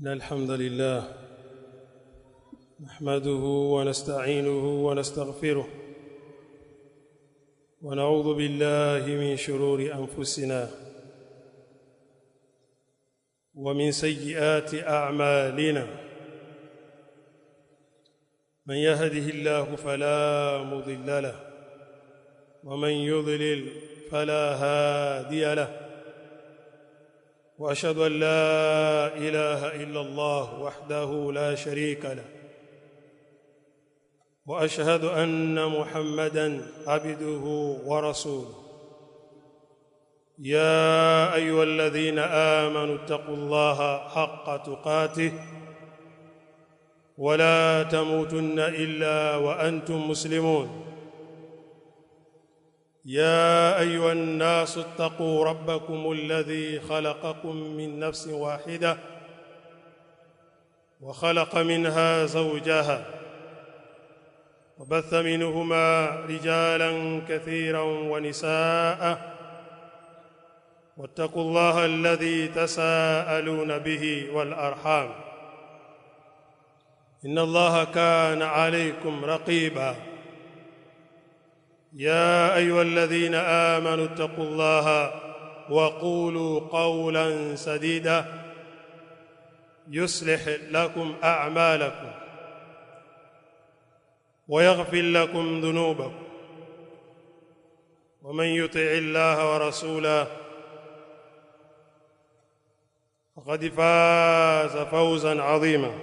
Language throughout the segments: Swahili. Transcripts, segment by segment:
إن الحمد لله نحمده ونستعينه ونستغفره ونعوذ بالله من شرور أنفسنا ومن سيئات أعمالنا من يهده الله فلا مضل له ومن يضلل فلا هادي له وأشهد أن لا إله إلا الله وحده لا شريك له وأشهد أن محمدًا عبده ورسوله يا أيها الذين آمنوا اتقوا الله حق تقاته ولا تموتن إلا وأنتم مسلمون يا أيها الناس اتقوا ربكم الذي خلقكم من نفس واحدة وخلق منها زوجها وبث منهما رجالا كثيرا ونساء واتقوا الله الذي تساءلون به والأرحام إن الله كان عليكم رقيبا يا أيها الذين آمنوا اتقوا الله وقولوا قولا سديدا يصلح لكم أعمالكم ويغفر لكم ذنوبكم ومن يطع الله ورسوله فقد فاز فوزا عظيما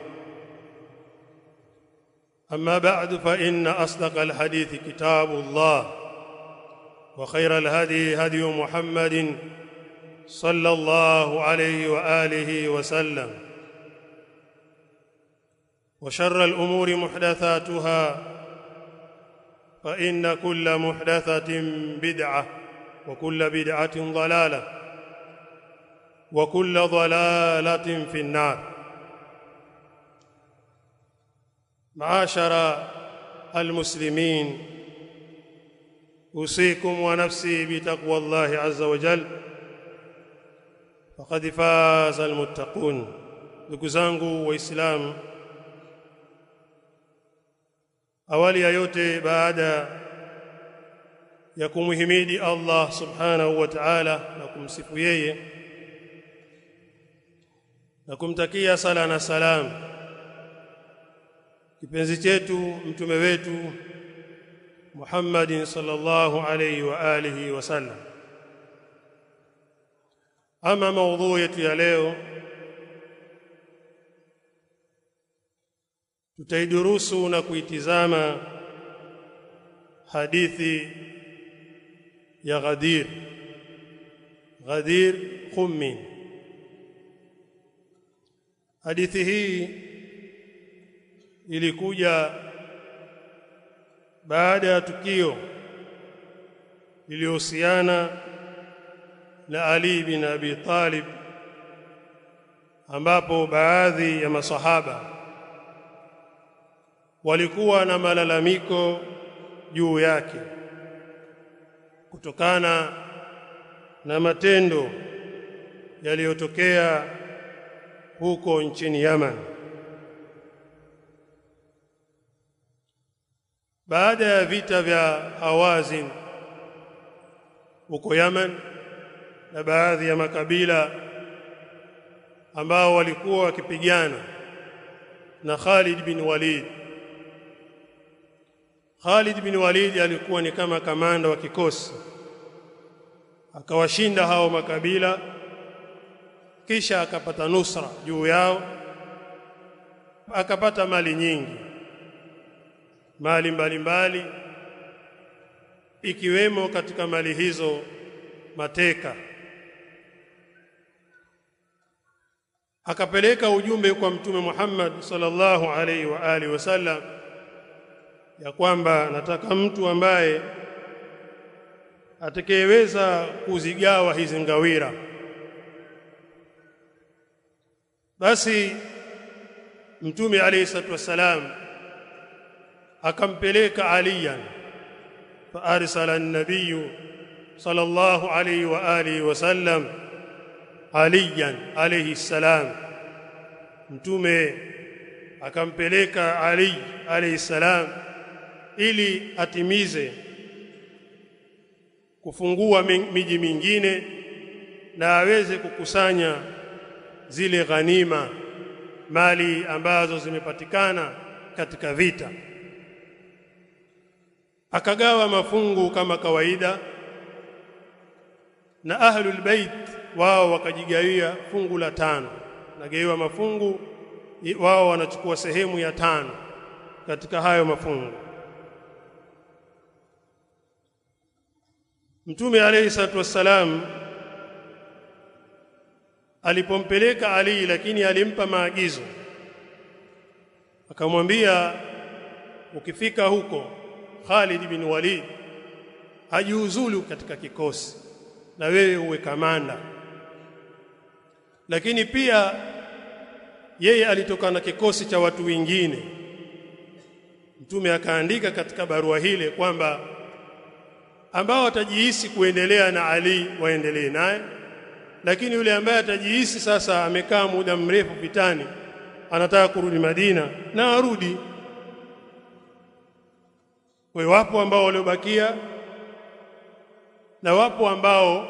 أما بعد فإن أصدق الحديث كتاب الله وخير الهدي هدي محمد صلى الله عليه وآله وسلم وشر الأمور محدثاتها فإن كل محدثة بدعة وكل بدعة ضلالة وكل ضلالة في النار. معاشر المسلمين، أوصيكم ونفسي بتقوى الله عز وجل فقد فاز المتقون. ndugu zangu waislamu, awali ya yote, baada ya kumhimidi Allah subhanahu wa ta'ala na kumsifu yeye na kumtakia sala na salam kipenzi chetu mtume wetu Muhammadin sallallahu alayhi wa alihi wasallam. Ama maudhui yetu ya leo, tutaidurusu na kuitizama hadithi ya Ghadir Qummi. Hadithi hii ilikuja baada ya tukio lililohusiana na Ali bin Abi Talib, ambapo baadhi ya masahaba walikuwa na malalamiko juu yake kutokana na matendo yaliyotokea huko nchini Yaman. Baada ya vita vya Hawazin huko Yaman na baadhi ya makabila ambao walikuwa wakipigana na Khalid bin Walid. Khalid bin Walid alikuwa ni kama kamanda wa kikosi, akawashinda hao makabila, kisha akapata nusra juu yao, akapata mali nyingi, mali mbalimbali, ikiwemo katika mali hizo mateka. Akapeleka ujumbe kwa Mtume Muhammad sallallahu alaihi wa alihi wasallam ya kwamba nataka mtu ambaye atakayeweza kuzigawa hizi ngawira. Basi Mtume alayhi salatu wasalam akampeleka Aliyan, fa arsala an-nabiy sallallahu alayhi wa alihi wasallam Aliyan alayhi salam Mtume akampeleka Ali alayhi salam ili atimize kufungua miji mingine na aweze kukusanya zile ghanima, mali ambazo zimepatikana katika vita. Akagawa mafungu kama kawaida, na ahlul bait wao wakajigawia fungu la 5. Nagaiwa mafungu, wao wanachukua sehemu ya 5 katika hayo mafungu. Mtume alayhi salatu wassalam alipompeleka Ali, lakini alimpa maagizo, akamwambia ukifika huko Khalid bin Walid ajiuzulu katika kikosi na wewe uwe kamanda. Lakini pia yeye alitoka na kikosi cha watu wengine. Mtume akaandika katika barua hile kwamba ambao watajihisi kuendelea na Ali waendelee naye, lakini yule ambaye atajihisi sasa amekaa muda mrefu vitani, anataka kurudi Madina, na arudi. Kwa wapo ambao waliobakia na wapo ambao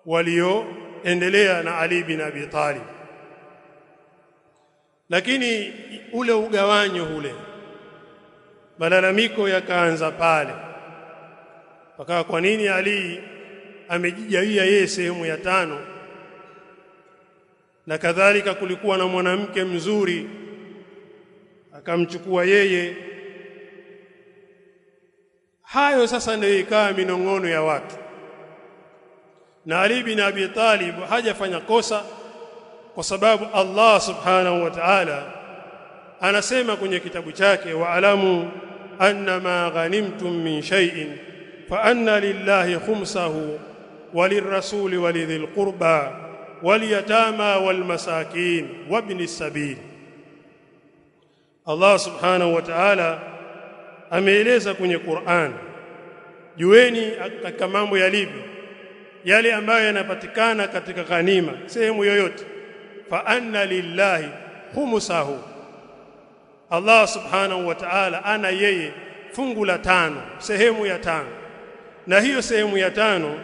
walioendelea na Ali bin Abi Talib. Lakini ule ugawanyo ule, malalamiko yakaanza pale. Pakawa kwa nini Ali amejijawia yeye sehemu ya 5? Na kadhalika kulikuwa na mwanamke mzuri akamchukua yeye. Hayo sasa ndio ikawa minong'ono ya watu. Na Ali bin Abi Talib hajafanya kosa, kwa sababu Allah subhanahu wa ta'ala anasema kwenye kitabu chake, wa'alamu anna ma ghanimtum min shay'in fa anna lillahi khumsahu walirrasuli walidhil qurba walyatama walmasakin wabnis sabil. Allah subhanahu wa ta'ala ameeleza kwenye Qur'an, jueni katika mambo yalivyo yale ambayo yanapatikana katika ghanima sehemu yoyote, fa anna lillahi khumsahu, Allah subhanahu wa ta'ala ana yeye fungu la 5, sehemu ya 5, na hiyo sehemu ya 5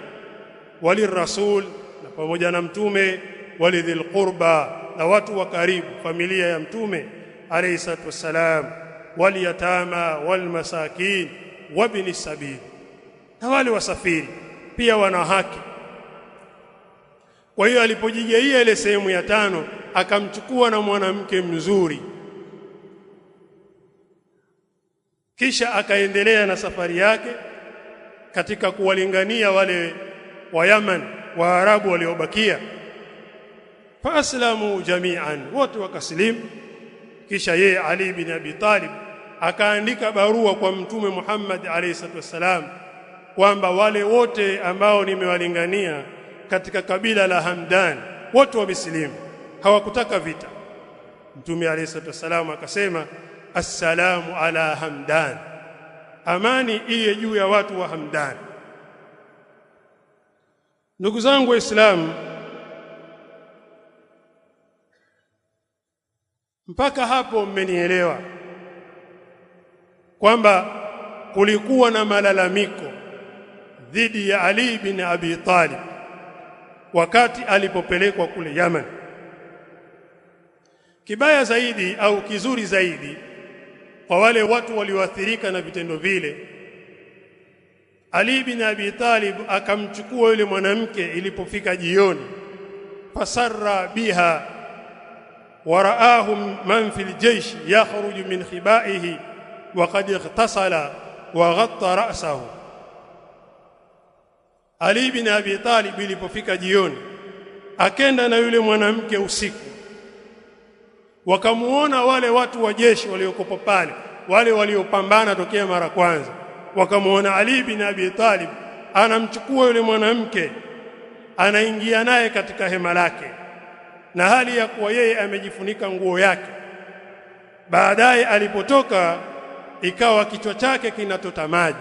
walirrasul, na pamoja na mtume, walidhil qurba, na watu wa karibu, familia ya mtume alayhi salatu wassalam, waliyatama walmasakin wabni sabil, na wale wasafiri pia wana haki. Kwa hiyo alipojijaia ile sehemu ya 5, akamchukua na mwanamke mzuri, kisha akaendelea na safari yake katika kuwalingania wale wa Yaman, Waarabu waliobakia. Fa aslamu jami'an, wote wakaslimu. Kisha yeye Ali bin Abi Talib akaandika barua kwa Mtume Muhammad alayhi salatu wasalam kwamba wale wote ambao nimewalingania katika kabila la Hamdan wote wameslimu, hawakutaka vita. Mtume alayhi salatu wasalam akasema, assalamu ala Hamdan, amani iye juu ya watu wa Hamdan. Ndugu zangu Waislamu, mpaka hapo mmenielewa kwamba kulikuwa na malalamiko dhidi ya Ali bin Abi Talib wakati alipopelekwa kule Yaman. Kibaya zaidi au kizuri zaidi kwa wale watu walioathirika na vitendo vile, Ali bin Abi Talib akamchukua yule mwanamke ilipofika jioni, fasarra biha waraahum man fil jaysh yakhruju min khibaihi wa qad ightasala wa ghatta ra'sahu. Ali bin Abi Talib ilipofika jioni akenda na yule mwanamke usiku, wakamuona wale watu wa jeshi waliokopo pale, wale waliopambana tokea mara kwanza, wakamuona Ali bin Abi Talib anamchukua yule mwanamke, anaingia naye katika hema lake, na hali ya kuwa yeye amejifunika nguo yake. Baadaye alipotoka ikawa kichwa chake kinatota maji.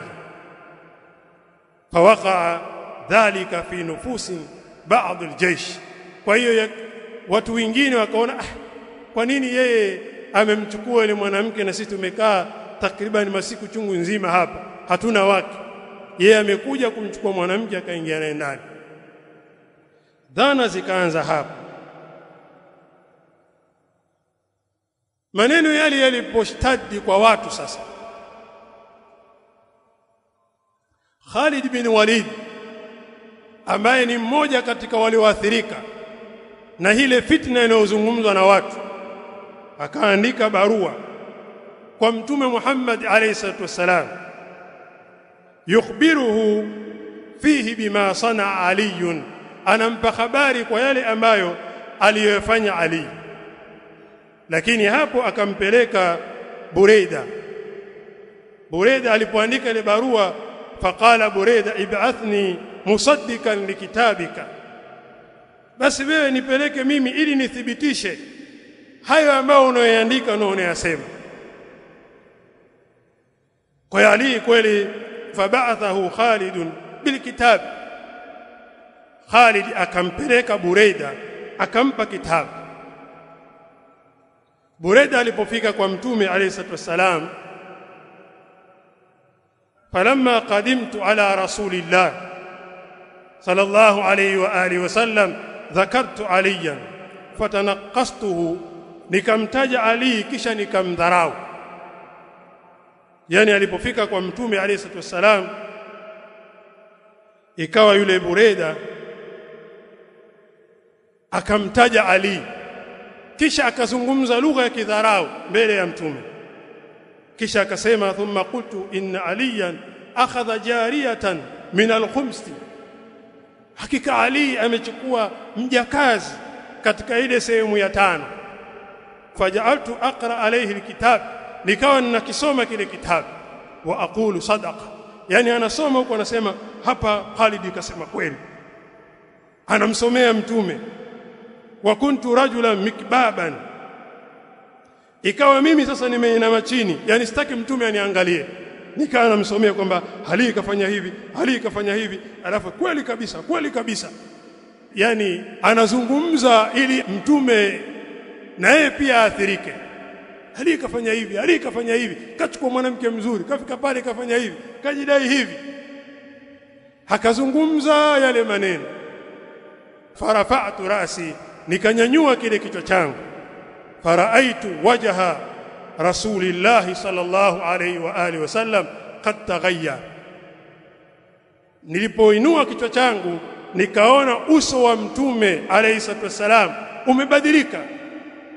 Fawaqa dhalika fi nufusin ba'd al-jaysh, kwa hiyo watu wengine wakaona kwa nini yeye amemchukua yule mwanamke na sisi tumekaa takriban masiku chungu nzima hapa hatuna wake, yeye amekuja kumchukua mwanamke akaingia naye ndani. Dhana zikaanza hapa. Maneno yale yaliposhtadi kwa watu sasa, Khalid bin Walid ambaye ni mmoja katika walioathirika na ile fitna inayozungumzwa na watu, akaandika barua kwa Mtume Muhammad alayhi salatu wasalam, yukhbiruhu fihi bima sana Ali, anampa habari kwa yale ambayo aliyofanya Ali. Lakini hapo akampeleka Buraida alipoandika ile barua, faqala Buraida ib'athni musaddikan likitabika, basi wewe nipeleke mimi ili nithibitishe hayo ambayo unayoandika na unayasema. Kwa Ali kweli, faba'athahu Khalid bilkitab, Khalid akampeleka Buraida akampa kitabu. Buraida alipofika kwa Mtume alayhi salatu wasalam, falamma qadimtu ala rasulillah sallallahu alayhi wa alihi wasallam dhakartu aliyan fatanaqastuhu, nikamtaja Ali kisha nikamdharau. Yani alipofika kwa Mtume alayhi salatu wasalam, ikawa yule Buraida akamtaja Ali kisha akazungumza lugha ya kidharau mbele ya Mtume, kisha akasema thumma qultu inna aliyan akhadha jariyatan min al-khumsi, hakika Ali amechukua mjakazi katika ile sehemu ya 5. Faja'altu aqra alayhi alkitab, nikawa ninakisoma kile kitabu, wa aqulu sadaqa, yani anasoma huko anasema hapa Khalid kasema kweli, anamsomea Mtume. Wa kuntu rajulan mikbaban, ikawa mimi sasa nimeinama chini, yani sitaki Mtume aniangalie, nikawa namsomea kwamba Ali kafanya hivi, Ali kafanya hivi, alafu kweli kabisa, yani anazungumza ili Mtume na yeye pia athirike. Ali kafanya hivi, kachukua mwanamke mzuri, kafika pale kafanya hivi, kajidai hivi, hakazungumza yale maneno. Farafa'tu rasi, nikanyanyua kile kichwa changu, faraaitu wajha rasulillah sallallahu alayhi wa alihi wasallam qad taghayyar, nilipoinua kichwa changu nikaona uso wa Mtume alayhi salatu wasalam umebadilika,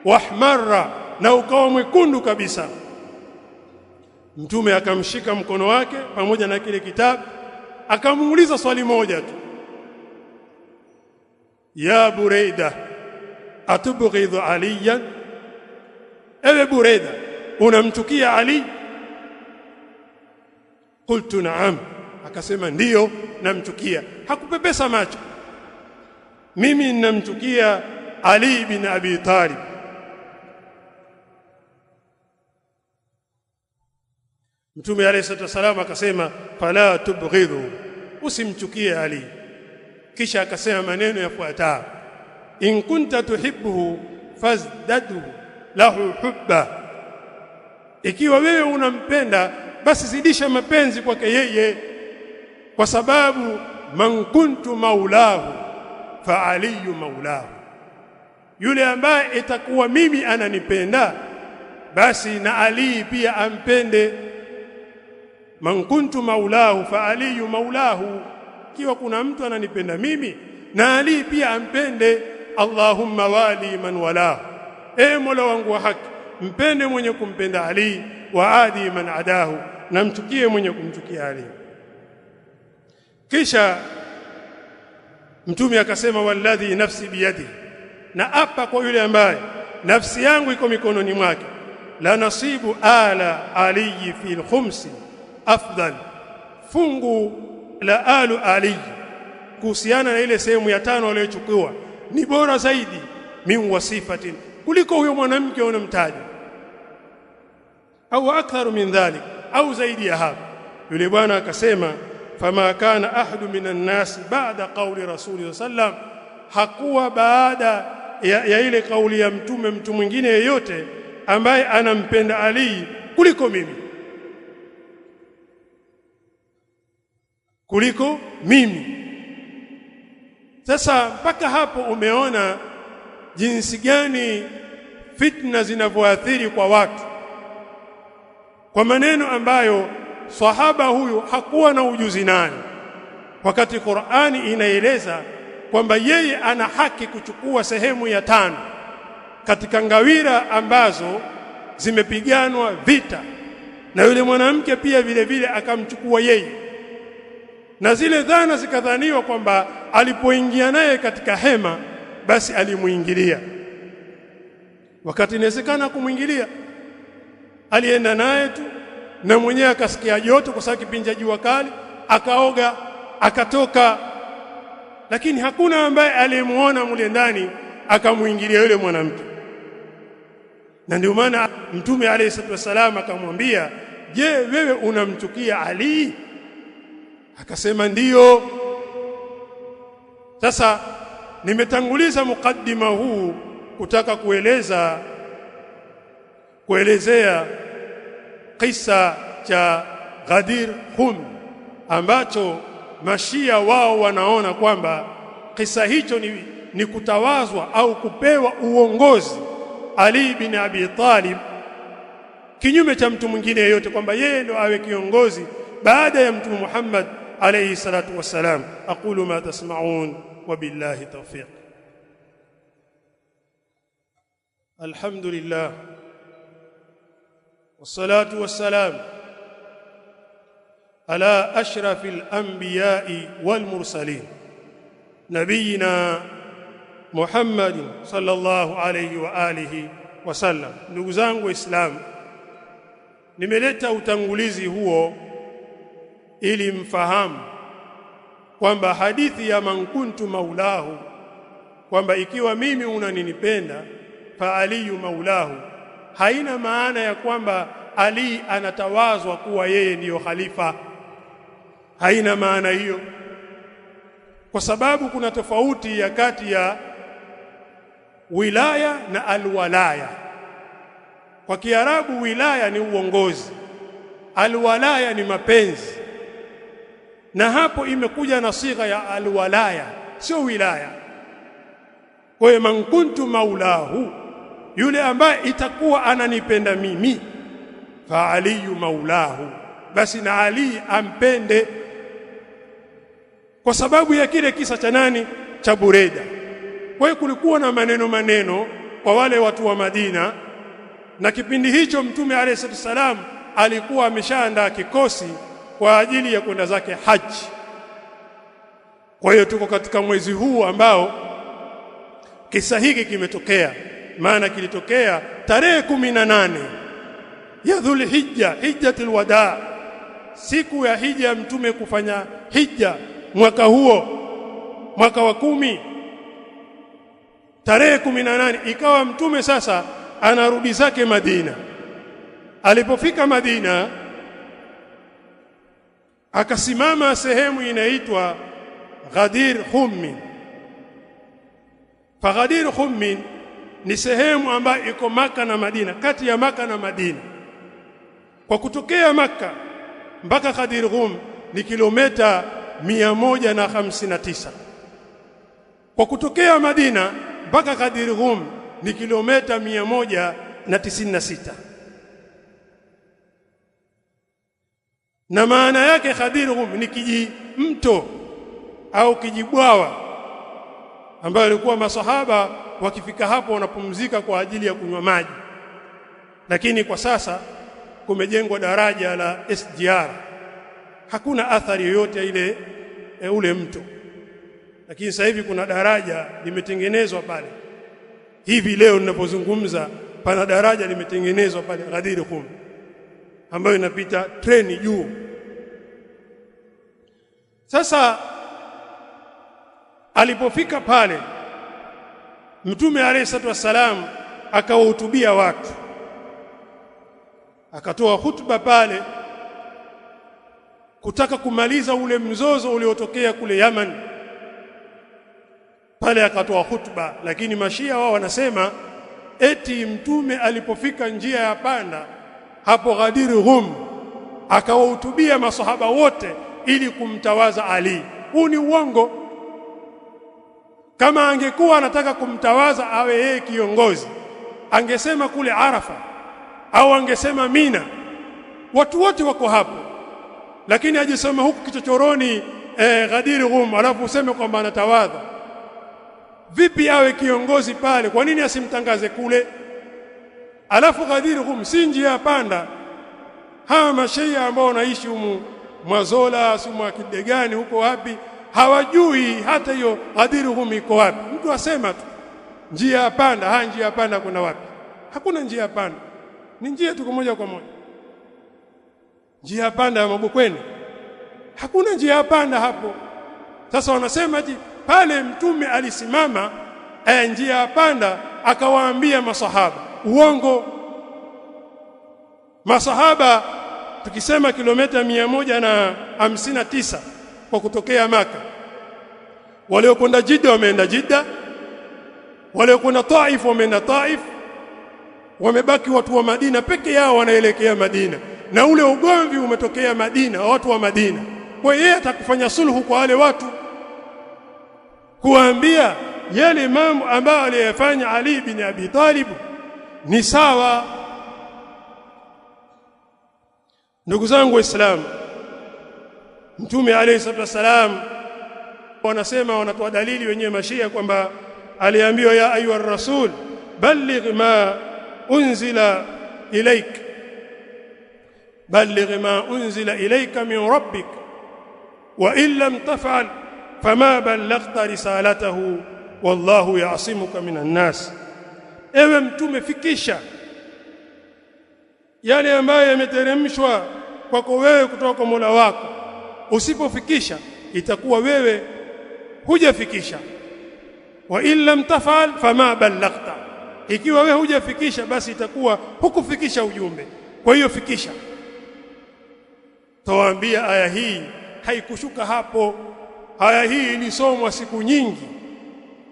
wahmarra, na ukawa mwekundu kabisa. Mtume akamshika mkono wake pamoja na kile kitabu, akamuuliza swali moja tu, ya Buraida atubghidhu aliyan, ewe Buraida unamchukia Ali? Qultu na'am, akasema ndiyo namchukia. Hakupepesa macho, mimi ninamchukia Ali bin Abi Talib. Mtume alayhi salatu wasallam akasema fala tubghidhu, usimchukie Ali. Kisha akasema maneno yafuatayo, in kunta tuhibbuhu fazdadhu lahu hubba, ikiwa wewe unampenda basi zidisha mapenzi kwake yeye, kwa sababu man kuntu maulahu fa aliyu maulahu, yule ambaye itakuwa mimi ananipenda basi na Ali pia ampende. Man kuntu maulahu fa aliyu maulahu, kiwa kuna mtu ananipenda mimi na Ali pia ampende. Allahumma wali man walahu, Mola wangu wa haki, mpende mwenye kumpenda Ali, wa adi man adahu, na mchukie mwenye kumchukia Ali. Kisha Mtume akasema walladhi nafsi biyadi, na apa kwa yule ambaye nafsi yangu iko mikononi mwake, la nasibu ala Ali fi al-khums afdal, fungu la alu Ali kuhusiana na ile sehemu ya 5 aliyochukua ni bora zaidi min wasifatin, kuliko huyo mwanamke unamtaja, au aktharu min dhalik, au zaidi ya hapo. Yule bwana akasema fama kana ahadu minan nas ba'da qawli rasul sallam, hakuwa baada ya ile kauli ya mtume, mtu mwingine yeyote ambaye anampenda Ali kuliko mimi. Sasa mpaka hapo umeona jinsi gani fitna zinavyoathiri kwa watu, kwa maneno ambayo sahaba huyu hakuwa na ujuzi nayo, wakati Qur'ani inaeleza kwamba yeye ana haki kuchukua sehemu ya 5 katika ngawira ambazo zimepiganwa vita, na yule mwanamke pia vile vile akamchukua yeye, na zile dhana zikadhaniwa kwamba alipoingia naye katika hema basi alimuingilia, wakati inawezekana kumuingilia. Alienda naye tu na mwenyewe akasikia joto kwa sababu kipindi cha jua kali, akaoga akatoka, lakini hakuna ambaye alimuona mule ndani akamuingilia yule mwanamke. Na ndio maana Mtume alayhi salatu wasallam akamwambia, je, wewe unamchukia Ali? Akasema ndiyo. Sasa nimetanguliza mukaddima huu kutaka kuelezea kisa cha Ghadir Khum, ambacho mashia wao wanaona kwamba kisa hicho ni kutawazwa au kupewa uongozi Ali bin Abi Talib kinyume cha mtu mwingine yeyote, kwamba yeye ndo awe kiongozi baada ya Mtume Muhammad alayhi salatu wassalam. Aqulu ma tasma'un wa billahi tawfiq. Alhamdulillah wassalatu wassalam ala ashrafil anbiya'i wal mursalin nabiyina Muhammad sallallahu alayhi wa alihi wasallam. Ndugu zangu Waislamu, nimeleta utangulizi huo ili mfahamu kwamba hadithi ya man kuntu maulahu, kwamba ikiwa mimi unaninipenda fa aliyu maulahu, haina maana ya kwamba Ali anatawazwa kuwa yeye ndiyo khalifa. Haina maana hiyo, kwa sababu kuna tofauti ya kati ya wilaya na alwalaya. Kwa Kiarabu wilaya ni uongozi, alwalaya ni mapenzi, na hapo imekuja na sigha ya alwalaya, sio wilaya. Kwa hiyo man kuntu maulahu, yule ambaye itakuwa ananipenda mimi, fa aliyu maulahu, basi na Ali ampende, kwa sababu ya kile kisa cha nani, cha Bureda. Kwa hiyo kulikuwa na maneno kwa wale watu wa Madina, na kipindi hicho Mtume alayhi salam alikuwa ameshaandaa kikosi kwa ajili ya kwenda zake haji. Kwa hiyo tuko katika mwezi huu ambao kisa hiki kimetokea, maana kilitokea tarehe 18 ya Dhulhijja, hijjatul wada, siku ya hija ya Mtume kufanya hija mwaka huo, mwaka wa 10, tarehe 18 ikawa Mtume sasa anarudi zake Madina. Alipofika Madina akasimama sehemu inaitwa Ghadir Khum. Fa Ghadir Khum ni sehemu ambayo iko Maka na Madina, kati ya Maka na Madina. Kwa kutokea Maka mpaka Ghadir Khum ni kilomita 159. Kwa kutokea Madina mpaka Ghadir Khum ni kilomita 196. Na maana yake Ghadir Khum ni kijimto au kijibwawa ambayo ilikuwa masahaba wakifika hapo wanapumzika kwa ajili ya kunywa maji. Lakini kwa sasa kumejengwa daraja la SGR, hakuna athari yoyote ile ule mto, lakini sasa hivi kuna daraja limetengenezwa pale. Hivi leo ninapozungumza pana daraja limetengenezwa pale Ghadir Khum ambayo inapita treni juu. Sasa alipofika pale Mtume alayhi salatu wasalam akawahutubia watu, akatoa hutuba pale kutaka kumaliza ule mzozo uliotokea kule Yaman. pale akatoa hutuba. Lakini mashia wao wanasema eti mtume alipofika njia ya panda hapo Ghadir Hum akawahutubia masahaba wote ili kumtawaza Ali. Huu ni uongo. Kama angekuwa anataka kumtawaza awe yeye kiongozi, angesema kule Arafa au angesema Mina, watu wote wako hapo. Lakini ajisema huku kichochoroni Ghadir Hum alafu useme kwamba anatawadha. Vipi awe kiongozi pale? Kwa nini asimtangaze kule? Alafu Ghadir Hum si njia ya panda. Hawa mashia ambao wanaishi humu Mwazola, sumu Kidegani, huko wapi, hawajui hata hiyo Ghadir Hum iko wapi. Mtu asema tu njia ya panda. Njia ya panda kuna wapi? Hakuna njia ya panda. Ni njia tu moja kwa moja. Njia ya panda ya Mabukweni, hakuna njia ya panda hapo. Sasa wanasema eti pale mtume alisimama njia ya panda akawaambia masahaba. Uongo. Masahaba tukisema kilomita 159 kwa kutokea Maka, waliokwenda Jidda wameenda Jidda, waliokwenda Taif wameenda Taif, wamebaki watu wa Madina peke yao wanaelekea Madina, na ule ugomvi umetokea Madina, watu wa Madina. Kwa hiyo yeye atakufanya sulhu kwa wale watu, kuambia yale mambo ambayo aliyofanya Ali bin Abi Talib ni sawa. Ndugu zangu Waislamu, Mtume alayhi salatu wasalam wanasema, wanatoa dalili wenyewe mashia kwamba aliambiwa ya ayuha rasul balligh ma unzila ilaik, balligh ma unzila ilayka min rabbik wa in lam taf'al fama ballaghta risalatahu wallahu ya'simuka minan nas. Ewe mtume, fikisha yale ambayo yameteremshwa kwako wewe kutoka kwa Mola wako. Usipofikisha itakuwa wewe hujafikisha. Wa in lam taf'al fama ballaghta, ikiwa wewe hujafikisha basi itakuwa hukufikisha ujumbe. Kwa hiyo fikisha. Tawaambia aya hii haikushuka hapo. Aya hii ilisomwa siku nyingi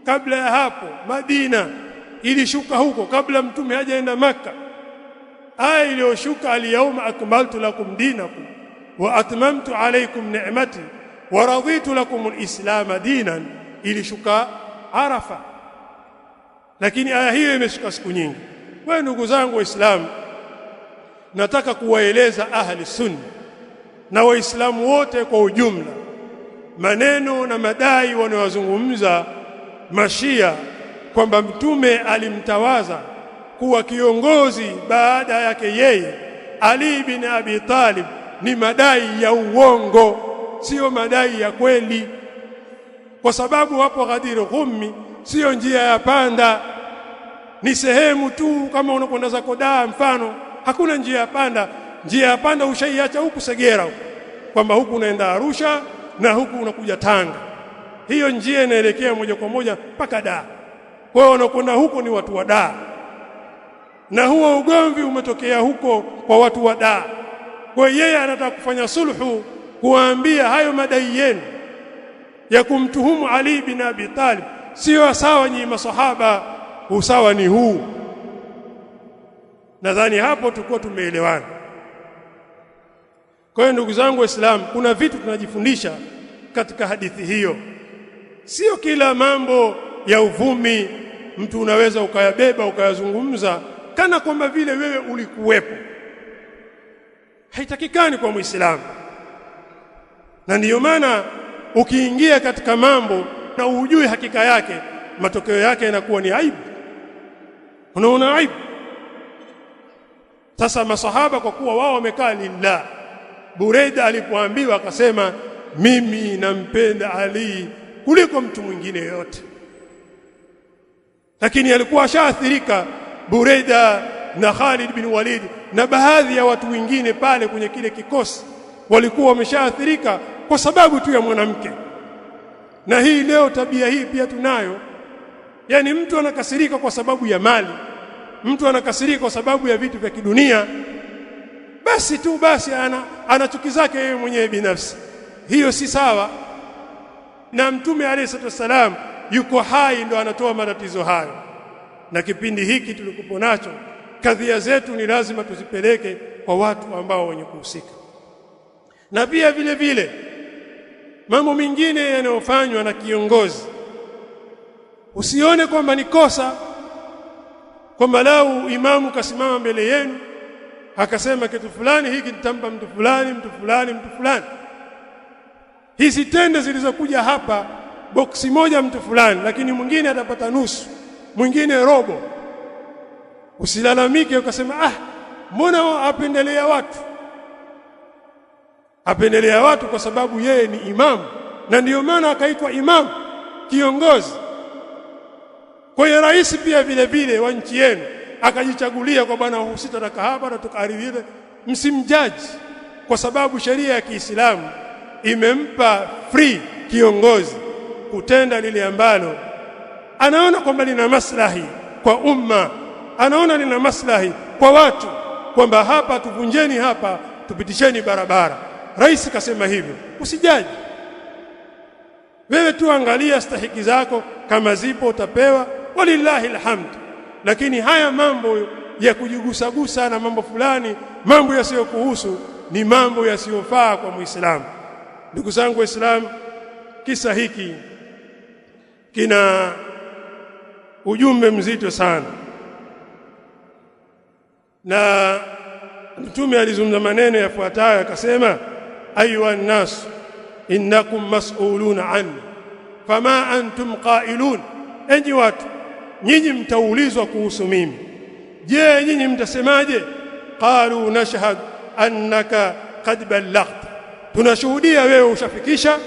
kabla ya hapo. Madina ilishuka huko kabla mtume hajaenda Makka. Aya iliyoshuka al-yawma akmaltu lakum dinakum wa atmamtu alaykum ni'mati wa raditu lakum al-islam dinan, ilishuka Arafa. Lakini aya hiyo imeshuka siku nyingi. Kwa ndugu zangu Waislamu, nataka kuwaeleza ahli sunna na Waislamu wote kwa ujumla, maneno na madai wanayozungumza mashia kwamba mtume alimtawaza kuwa kiongozi baada yake yeye Ali bin Abi Talib ni madai ya uongo, sio madai ya kweli. Kwa sababu hapo Ghadir Hum sio njia ya panda, ni sehemu tu. Kama unakwenda zako Dar mfano, hakuna njia ya panda. Njia ya panda ushaiacha huku Segera huku, kwamba huku unaenda Arusha na huku unakuja Tanga. Hiyo njia inaelekea moja kwa moja mpaka Dar. Kwa hiyo wanakwenda huko ni watu wa Dar, na huo ugomvi umetokea huko kwa watu wa Dar. Kwa hiyo yeye anataka kufanya sulhu, kuwaambia hayo madai yenu ya kumtuhumu Ali bin Abi Talib sio sawa. Nyinyi masahaba, usawa ni huu. Nadhani hapo tulikuwa tumeelewana. Kwa hiyo ndugu zangu Waislamu, kuna vitu tunajifundisha katika hadithi hiyo. Sio kila mambo ya uvumi mtu unaweza ukayabeba ukayazungumza kana kwamba vile wewe ulikuwepo. Haitakikani kwa Muislamu. Na ndiyo maana ukiingia katika mambo na ujue hakika yake, matokeo yake yanakuwa ni aibu. Unaona aibu. Sasa masahaba kwa kuwa wao wamekaa lillah, Buraida alipoambiwa akasema mimi nampenda Ali kuliko mtu mwingine yote. Lakini alikuwa ashaathirika Buraida na Khalid bin Walid na baadhi ya watu wengine pale kwenye kile kikosi, walikuwa wameshaathirika kwa sababu tu ya mwanamke. Na hii leo tabia hii pia tunayo. Yani mtu anakasirika kwa sababu ya mali, mtu anakasirika kwa sababu ya vitu vya kidunia, basi tu ana chuki zake yeye mwenyewe binafsi. Hiyo si sawa. Na Mtume alayhi salatu wasalam yuko hai ndo anatoa matatizo hayo. Na kipindi hiki tulikupo nacho, kadhia zetu ni lazima tuzipeleke kwa watu ambao wenye kuhusika. Na pia vile vile mambo mengine yanayofanywa na kiongozi, usione kwamba ni kosa kwamba lau imamu kasimama mbele yenu akasema kitu fulani hiki nitampa mtu fulani, mtu fulani, mtu fulani. Hizi tende zilizokuja hapa, boksi moja mtu fulani, lakini mwingine atapata nusu, mwingine robo. Usilalamike ukasema mbona apendelea watu. Apendelea watu kwa sababu yeye ni imamu, na ndiyo maana akaitwa imamu, kiongozi. Kwa hiyo rais pia vile vile wa nchi yenu akajichagulia kwa bwana husitataka hapa na tukaridhie, msimjaji, kwa sababu sheria ya Kiislamu imempa free kiongozi kutenda lile ambalo anaona kwamba lina maslahi kwa umma, anaona lina maslahi kwa watu, kwamba hapa tuvunjeni, hapa tupitisheni barabara. Rais kasema hivyo, usijaji. Wewe tu angalia stahiki zako, kama zipo utapewa, walillahi alhamd. Lakini haya mambo ya kujigusagusa na mambo fulani, mambo yasiyokuhusu, ni mambo yasiyofaa kwa Muislamu. Ndugu zangu Waislamu, kisa hiki kina ujumbe mzito sana, na Mtume alizungumza maneno yafuatayo akasema: ayuha nas innakum mas'uluna anni fama antum qailun, enyi watu nyinyi mtaulizwa kuhusu mimi, je nyinyi mtasemaje? Qalu nashhad annaka qad ballaghta, tunashuhudia wewe ushafikisha,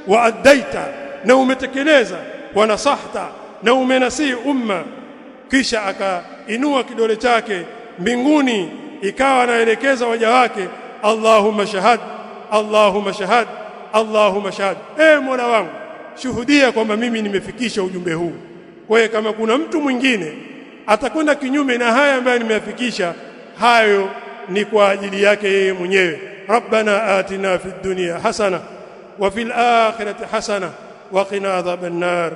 wa addaita, na umetekeleza, wa nasahta, na umenasihi umma. Kisha akainua kidole chake mbinguni, ikawa anaelekeza waja wake, Allahumma shahad, Allahumma shahad, Allahumma shahad, Mola wangu shuhudia kwamba mimi nimefikisha ujumbe huu. Kwa hiyo kama kuna mtu mwingine atakwenda kinyume na haya ambayo nimeyafikisha, hayo ni kwa ajili yake yeye mwenyewe. Rabbana atina fid dunya hasana wa fil akhirati hasana wa qina adhaban nar.